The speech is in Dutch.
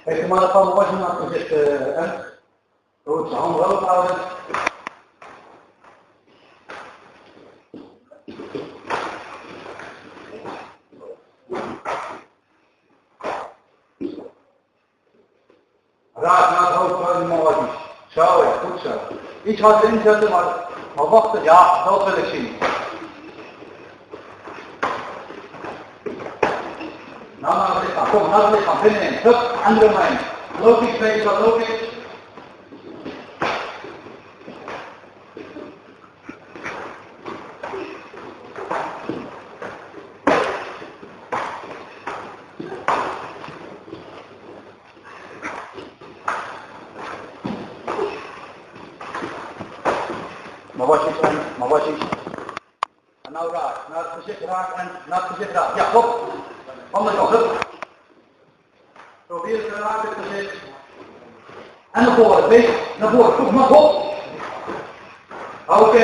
Kijk maar dat van was naar gezicht en goed, zijn handen hoog houden. Raak naar het hoofd van die mooi. Zo ja, goed zo. Iets harder inzetten, maar wachten, ja, dat wil ik zien. Nou naar het lichaam, kom naar het lichaam, binnenin, hup, en eromheen. Logisch, weet je dat logisch? Maar wat is en nou raak, naar het gezicht raak en naar het gezicht raak. Ja, hop. Andere kant, hup. Probeer het te raken, het gezicht. En naar voren, weet je, naar voren, goed, maar hop. Oké,